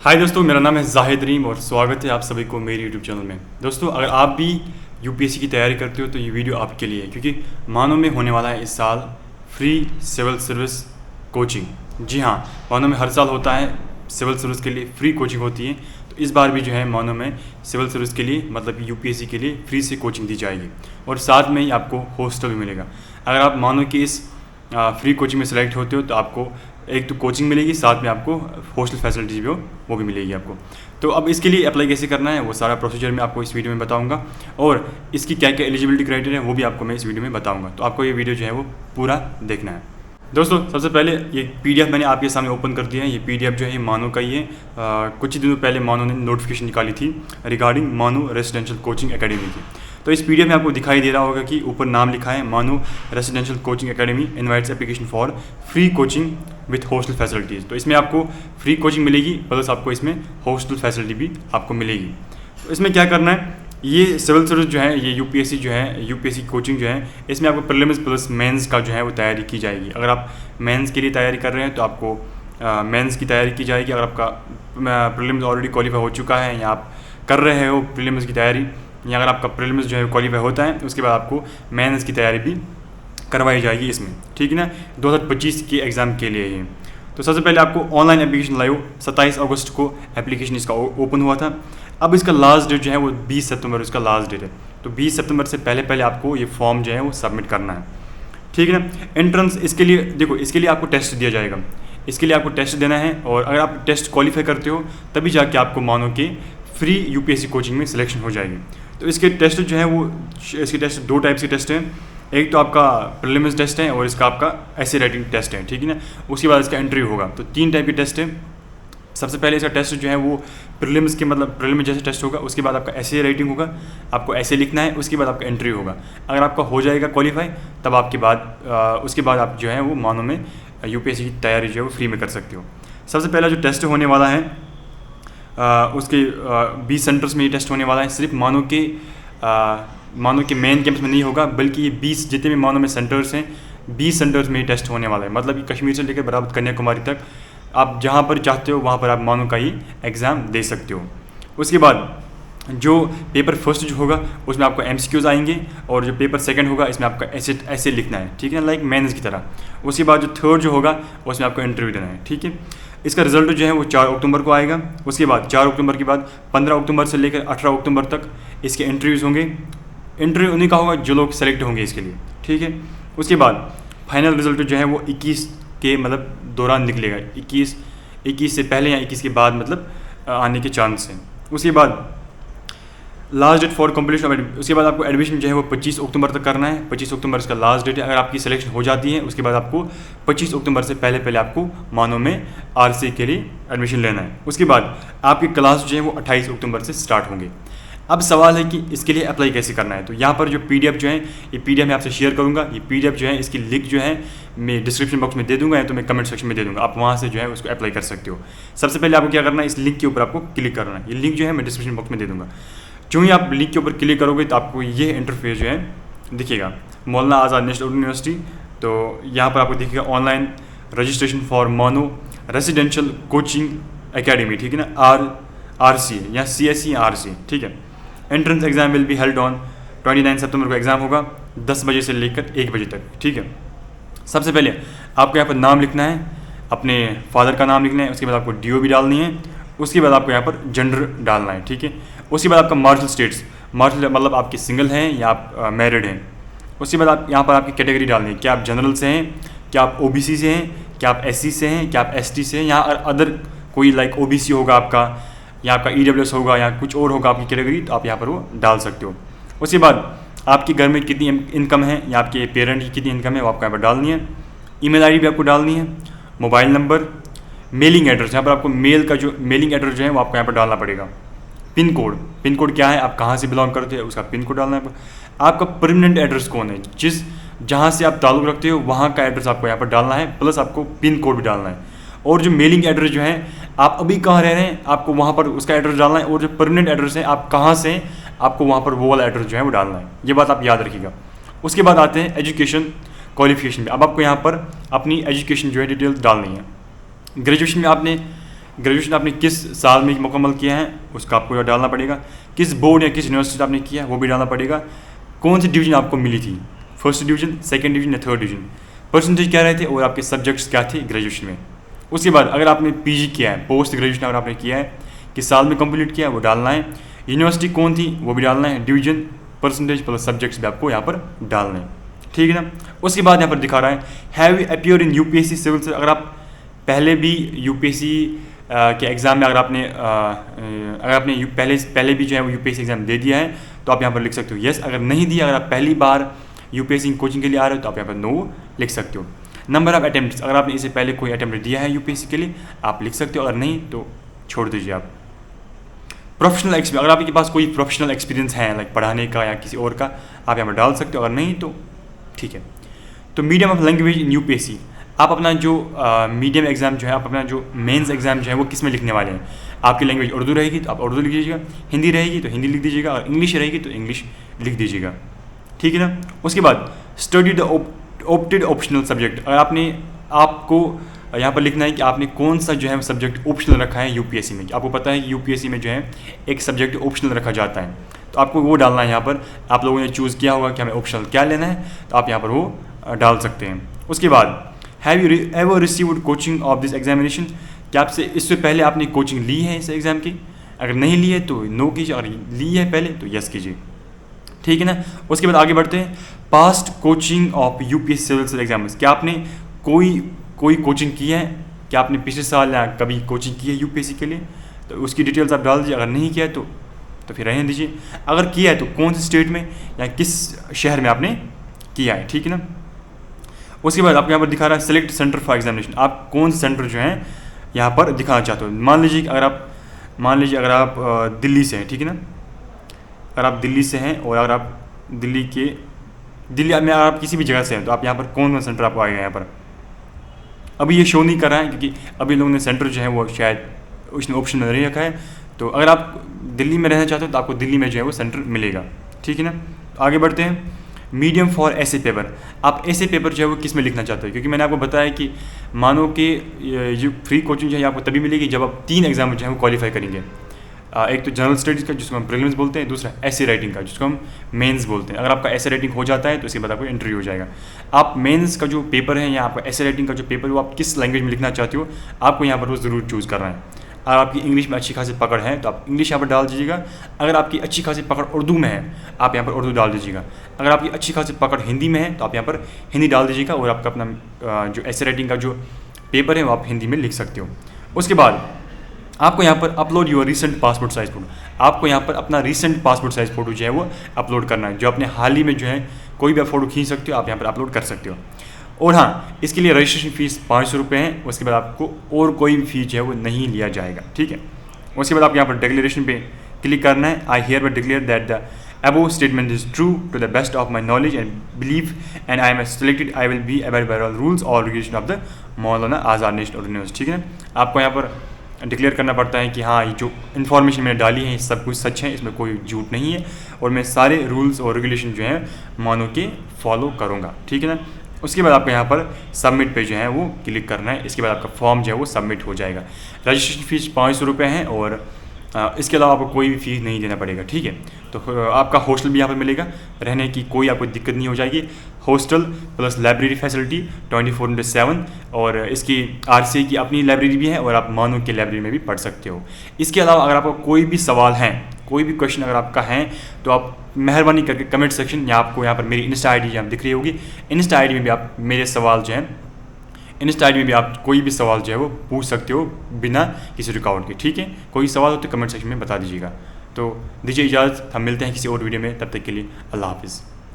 हाय दोस्तों, मेरा नाम है जाहिद रीम और स्वागत है आप सभी को मेरे यूट्यूब चैनल में। दोस्तों, अगर आप भी यूपीएससी की तैयारी करते हो तो ये वीडियो आपके लिए है, क्योंकि मानो में होने वाला है इस साल फ्री सिविल सर्विस कोचिंग। जी हाँ, मानो में हर साल होता है सिविल सर्विस के लिए फ्री कोचिंग होती है। तो इस बार भी जो है मानो में सिविल सर्विस के लिए मतलब यूपीएससी के लिए फ्री से कोचिंग दी जाएगी और साथ में ही आपको हॉस्टल भी मिलेगा। अगर आप मानो कि इस फ्री कोचिंग में सेलेक्ट होते हो तो आपको एक तो कोचिंग मिलेगी, साथ में आपको हॉस्टल फैसिलिटीज़ भी वो भी मिलेगी आपको। तो अब इसके लिए अप्लाई कैसे करना है वो सारा प्रोसीजर मैं आपको इस वीडियो में बताऊंगा और इसकी क्या क्या एलिजिबिलिटी क्राइटेरिया है वो भी आपको मैं इस वीडियो में बताऊंगा। तो आपको ये वीडियो जो है वो पूरा देखना है। दोस्तों, सबसे पहले ये पीडीएफ मैंने आपके सामने ओपन कर दिया है। ये पीडीएफ जो है ये मानो का ही है। कुछ ही दिनों पहले मानो ने नोटिफिकेशन निकाली थी रिगार्डिंग मानो रेजिडेंशियल कोचिंग एकेडमी की। तो इस पीडीएफ में आपको दिखाई दे रहा होगा कि ऊपर नाम लिखा है मानो residential coaching academy invites application for free coaching with hostel facilities. तो इसमें आपको फ्री कोचिंग मिलेगी प्लस आपको इसमें हॉस्टल फैसिलिटी भी आपको मिलेगी। तो इसमें क्या करना है, ये सिविल सर्विस जो है, ये यूपीएससी जो है, यूपीएससी कोचिंग जो है, इसमें आपको प्रीलिम्स प्लस मेंस का जो है वो तैयारी की जाएगी। अगर आप मेंस के लिए तैयारी कर रहे हैं तो आपको मेंस की तैयारी की जाएगी। अगर आपका प्रीलिम्स ऑलरेडी क्वालिफाई हो चुका है या आप कर रहे हो प्रीलिम्स की तैयारी, या अगर आपका प्रीलिम्स जो है क्वालिफाई होता है उसके बाद आपको मेंस की तैयारी भी करवाई जाएगी इसमें, ठीक है ना, 2025 के एग्ज़ाम के लिए ही। तो सबसे पहले आपको ऑनलाइन एप्लीकेशन लाइव 27 अगस्त को एप्लीकेशन इसका ओपन हुआ था। अब इसका लास्ट डेट जो है वो 20 सितंबर इसका लास्ट डेट है। तो 20 सितंबर से पहले पहले आपको ये फॉर्म जो है वो सबमिट करना है, ठीक है ना। एंट्रेंस इसके लिए देखो, इसके लिए आपको टेस्ट दिया जाएगा, इसके लिए आपको टेस्ट देना है और अगर आप टेस्ट क्वालिफाई करते हो तभी जाके आपको मानो कि फ्री यूपीएससी कोचिंग में सिलेक्शन हो जाएगी। तो इसके टेस्ट जो है वो, इसके टेस्ट दो टाइप्स के टेस्ट हैं। एक तो आपका प्रीलिम्स टेस्ट है और इसका आपका ऐसे राइटिंग टेस्ट है, ठीक है ना। उसके बाद इसका एंट्री होगा। तो 3 टाइप के टेस्ट है। सबसे पहले इसका टेस्ट जो है वो प्रीलिम्स के मतलब प्रीलिम्स जैसे टेस्ट होगा, उसके बाद आपका ऐसे राइटिंग होगा, आपको ऐसे लिखना है, उसके बाद आपका एंट्री होगा। अगर आपका हो जाएगा क्वालिफाई तब आपके बाद उसके बाद आप जो है वो मानो में यूपीएससी की तैयारी जो है वो फ्री में कर सकते हो। सबसे पहला जो टेस्ट होने वाला है उसके 20 सेंटर्स में ये टेस्ट होने वाला है। सिर्फ मानो के मेन कैंपस में नहीं होगा, बल्कि ये 20 जितने भी मानो में सेंटर्स हैं 20 सेंटर्स में ये टेस्ट होने वाला है। मतलब कि कश्मीर से लेकर बराबर कन्याकुमारी तक आप जहाँ पर चाहते हो वहाँ पर आप मानो का ही एग्ज़ाम दे सकते हो। उसके बाद जो पेपर फर्स्ट जो होगा उसमें आपको एमसीक्यूज़ आएंगे और जो पेपर सेकंड होगा इसमें आपका ऐसे लिखना है, ठीक है ना, लाइक मेंस की तरह। उसके बाद जो थर्ड जो होगा उसमें आपको इंटरव्यू देना है, ठीक है। इसका रिजल्ट जो है वो 4 अक्टूबर को आएगा। उसके बाद 4 अक्टूबर के बाद 15 अक्टूबर से लेकर 18 अक्टूबर तक इसके इंटरव्यूज़ होंगे। इंटरव्यू उन्हीं का होगा जो लोग सेलेक्ट होंगे इसके लिए, ठीक है। उसके बाद फाइनल रिजल्ट जो है वो 21 के मतलब दौरान निकलेगा। 21 से पहले या 21 के बाद मतलब आने के चांस हैं। उसके बाद last date for completion of उसके बाद आपको एडमिशन जो है वो 25 अक्टूबर तक करना है। 25 अक्टूबर इसका लास्ट डेट है। अगर आपकी सिलेक्शन हो जाती है उसके बाद आपको 25 अक्टूबर से पहले पहले आपको मानो में आरसी के लिए एडमिशन लेना है। उसके बाद आपकी क्लास जो है वो 28 अक्टूबर से स्टार्ट होंगे। अब सवाल है कि इसके लिए अप्लाई कैसे करना है। तो यहाँ पर जो पीडीएफ जो है ये पीडीएफ मैं आपसे शेयर करूँगा। ये पीडीएफ जो है इसकी लिंक जो है मैं डिस्क्रिप्शन बॉक्स में दे दूँगा या तो मैं कमेंट सेक्शन में दे दूँगा, आप वहाँ से जो है उसको अप्लाई कर सकते हो। सबसे पहले आपको क्या करना है, इस लिंक के ऊपर आपको क्लिक करना है। ये लिंक जो है मैं डिस्क्रिप्शन बॉक्स में दे दूँगा। जो ही आप लिंक के ऊपर क्लिक करोगे तो आपको ये इंटरफेस जो है दिखेगा, मौलाना आज़ाद नेशनल यूनिवर्सिटी। तो यहाँ पर आपको दिखेगा ऑनलाइन रजिस्ट्रेशन फॉर मानो रेजिडेंशियल कोचिंग एकेडमी, ठीक है ना, आरसी या सीएससी आरसी, ठीक है। Entrance exam will be held on 29 सितंबर को एग्ज़ाम होगा 10 बजे से लेकर 1 बजे तक, ठीक है। सबसे पहले आपको यहाँ पर नाम लिखना है, अपने फादर का नाम लिखना है। उसके बाद आपको डीओबी डालनी है। उसके बाद आपको यहाँ पर जेंडर डालना है, ठीक है। उसके बाद आपका मार्शल स्टेट्स, मार्शल मतलब आपके सिंगल हैं या आप मैरिड हैं। उसके बाद आप यहाँ पर आपकी कैटेगरी डालनी है, क्या आप जनरल से हैं, क्या आप ओबीसी से हैं, क्या आप एससी से हैं, क्या आप एसटी से हैं, या अदर कोई लाइक ओबीसी होगा आपका या आपका ईडब्ल्यूएस होगा या कुछ और होगा आपकी कैटेगरी, तो आप यहाँ पर वो डाल सकते हो। उसके बाद आपके घर में कितनी इनकम है या आपके पेरेंट की कितनी इनकम है वो आपको यहाँ पर डालनी है। ईमेल आईडी भी आपको डालनी है, मोबाइल नंबर, मेलिंग एड्रेस, यहाँ पर आपको मेल का जो मेलिंग एड्रेस जो है वो आपको यहाँ पर डालना पड़ेगा। पिन कोड क्या है, आप कहाँ से बिलोंग करते हो उसका पिन कोड डालना है। आपका परमानेंट एड्रेस कौन है, जहाँ से आप ताल्लुक़ रखते हो वहाँ का एड्रेस आपको यहाँ पर डालना है, प्लस आपको पिन कोड भी डालना है। और जो मेलिंग एड्रेस जो है आप अभी कहाँ रह रहे हैं आपको वहाँ पर उसका एड्रेस डालना है। और जो परमानेंट एड्रेस है आप कहाँ से आपको वहाँ पर वो वाला एड्रेस जो है वो डालना है। ये बात आप याद रखिएगा। उसके बाद आते हैं एजुकेशन क्वालिफिकेशन में। अब आपको यहाँ पर अपनी एजुकेशन जो है डिटेल्स डालनी है। ग्रेजुएशन में आपने ग्रेजुएशन आपने किस साल में मुकम्मल किया है उसका आपको डालना पड़ेगा, किस बोर्ड या किस यूनिवर्सिटी से आपने किया है वो भी डालना पड़ेगा, कौन सी डिवीज़न आपको मिली थी, फर्स्ट डिवीज़न, सेकंड डिवीज़न या थर्ड डिवीज़न, परसेंटेज क्या रहे थे और आपके सब्जेक्ट्स क्या थे ग्रेजुएशन में। उसके बाद अगर आपने पीजी किया है, पोस्ट ग्रेजुएशन अगर आपने किया है, किस साल में कंप्लीट किया है वो डालना है, यूनिवर्सिटी कौन थी वो भी डालना है, डिवीज़न, परसेंटेज प्लस सब्जेक्ट्स भी आपको यहाँ पर डालना है, ठीक है ना। उसके बाद यहाँ पर दिखा रहा है have you appear in UPSC civil service. अगर आप पहले भी यूपीएससी के एग्ज़ाम में अगर आपने पहले भी जो है वो यूपीएससी एग्ज़ाम दे दिया है तो आप यहाँ पर लिख सकते हो यस। अगर नहीं दिया, अगर आप पहली बार यूपीएससी कोचिंग के लिए आ रहे हो तो आप यहाँ पर नो लिख सकते हो। नंबर ऑफ अटैम्प्ट्स, अगर आपने इससे पहले कोई अटैम्प्ट दिया है यूपीएससी के लिए आप लिख सकते हो, अगर नहीं तो छोड़ दीजिए आप। प्रोफेशनल एक्सपीरियंस, अगर आपके पास कोई प्रोफेशनल एक्सपीरियंस है लाइक पढ़ाने का या किसी और का, आप यहाँ पर डाल सकते हो, अगर नहीं तो ठीक है। तो medium of language in UPSC, आप अपना जो मीडियम एग्ज़ाम जो है, आप अपना जो मेंस एग्ज़ाम जो है वो किस में लिखने वाले हैं। आपकी लैंग्वेज उर्दू रहेगी तो आप उर्दू लिख दीजिएगा, हिंदी रहेगी तो हिंदी लिख दीजिएगा, और इंग्लिश रहेगी तो इंग्लिश लिख दीजिएगा, ठीक है ना। उसके बाद study the opted optional subject, अगर आपको यहाँ पर लिखना है कि आपने कौन सा जो है सब्जेक्ट ऑप्शनल रखा है यूपीएससी में। आपको पता है कि यूपीएससी में जो है एक सब्जेक्ट ऑप्शनल रखा जाता है, तो आपको वो डालना है। यहाँ पर आप लोगों ने चूज़ किया होगा कि हमें ऑप्शनल क्या लेना है, तो आप यहाँ पर वो डाल सकते हैं। उसके बाद have you ever received coaching of this examination, क्या आपसे इससे पहले आपने कोचिंग ली है इस एग्ज़ाम की। अगर नहीं ली है तो नो कीजिए, और ली है पहले तो यस कीजिए, ठीक है ना। उसके बाद आगे बढ़ते हैं, past coaching of UPSC civil service exams, क्या आपने कोई कोचिंग की है, क्या आपने पिछले साल या कभी कोचिंग की है यूपीएससी के लिए, तो उसकी डिटेल्स आप डाल दीजिए। अगर नहीं किया है तो फिर रहने दीजिए, अगर किया है तो कौन से स्टेट में या किस शहर में आपने किया है, ठीक है ना। उसके बाद आपको यहाँ पर दिखा रहा है सेलेक्ट सेंटर फॉर एग्जामिनेशन, आप कौन सेंटर जो है यहाँ पर दिखाना चाहते हो। मान लीजिए अगर आप दिल्ली से हैं, ठीक है ना। अगर आप दिल्ली से हैं और अगर आप दिल्ली में आप किसी भी जगह से हैं तो आप यहाँ पर कौन सा सेंटर आपको आएगा। यहाँ पर अभी ये शो नहीं कर रहा है क्योंकि अभी लोगों ने सेंटर जो है वो शायद उसने ऑप्शन में नहीं रखा है, तो अगर आप दिल्ली में रहना चाहते हो तो आपको दिल्ली में जो है वो सेंटर मिलेगा, ठीक है ना। आगे बढ़ते हैं, मीडियम फॉर ऐसे पेपर, आप ऐसे पेपर जो है वो किस में लिखना चाहते हो, क्योंकि मैंने आपको बताया कि मानो कि ये फ्री कोचिंग जो है आपको तभी मिलेगी जब आप 3 एग्जाम जो है वो क्वालिफाई करेंगे। एक तो जनरल स्टडीज़ का जिसको हम प्रीलिम्स बोलते हैं, दूसरा ऐसे राइटिंग का जिसको हम मेंस बोलते हैं। अगर आपका ऐसे राइटिंग हो जाता है तो उसके बाद आपको इंटरव्यू हो जाएगा। आप मेंस का जो पेपर है या आपका ऐसे राइटिंग का जो पेपर है वो आप किस लैंग्वेज में लिखना चाहते हो, आपको यहाँ पर वो ज़रूर चूज़ करना है। अगर आपकी इंग्लिश में अच्छी खासी पकड़ है तो आप इंग्लिश यहाँ पर डाल दीजिएगा, अगर आपकी अच्छी खासी पकड़ उर्दू में है आप यहाँ पर उर्दू डाल दीजिएगा, अगर आपकी अच्छी खासी पकड़ हिंदी में है तो आप यहाँ पर हिंदी डाल दीजिएगा, और आपका अपना जो ऐसे राइटिंग का जो पेपर है वो आप हिंदी में लिख सकते हो। उसके बाद आपको यहाँ पर upload your recent passport size photo, आपको यहाँ पर अपना रिसेंट पासपोर्ट साइज़ फ़ोटो जो है वो अपलोड करना है। जो अपने हाल ही में जो है कोई भी आप फ़ोटो खींच सकते हो, आप यहाँ पर अपलोड कर सकते हो। और हाँ, इसके लिए रजिस्ट्रेशन फ़ीस 500 रुपये है। उसके बाद आपको और कोई भी फीस जो है वो नहीं लिया जाएगा, ठीक है। उसके बाद आपको यहाँ पर डिक्लेरेशन पे क्लिक करना है। I hear bye declare that the above statement is true to the best of my knowledge and belief and I am selected I will be abide by all rules or regulation of the Maulana Azad national university, ठीक है ना। आपको यहाँ पर declare करना पड़ता है कि हाँ ये जो इन्फॉर्मेशन मैंने डाली है सब कुछ सच है, इसमें कोई झूठ नहीं है और मैं सारे रूल्स और रेगुलेशन जो हैं मानो के फॉलो करूँगा, ठीक है ना। उसके बाद आपको यहाँ पर सबमिट पे जो है वो क्लिक करना है। इसके बाद आपका फॉर्म जो है वो सबमिट हो जाएगा। रजिस्ट्रेशन फ़ीस 500 रुपये है और इसके अलावा आपको कोई भी फीस नहीं देना पड़ेगा, ठीक है। तो आपका हॉस्टल भी यहाँ पर मिलेगा, रहने की कोई आपको दिक्कत नहीं हो जाएगी। हॉस्टल प्लस लाइब्रेरी फैसिलिटी 24/7 और इसकी RCA की अपनी लाइब्रेरी भी है और आप मानो की लाइब्रेरी में भी पढ़ सकते हो। इसके अलावा अगर आपको कोई भी सवाल है, कोई भी क्वेश्चन अगर आपका है तो आप मेहरबानी करके कमेंट सेक्शन या आपको यहाँ पर मेरी इंस्टा ID यहाँ दिख रही होगी, इंस्टा ID में भी आप मेरे सवाल जो हैं इंस्टा ID में भी आप कोई भी सवाल जो है वो पूछ सकते हो बिना किसी रुकावट के, ठीक है। कोई सवाल हो तो कमेंट सेक्शन में बता दीजिएगा। तो दीजिए इजाज़त, हम मिलते हैं किसी और वीडियो में, तब तक के लिए अल्लाह हाफ़िज़।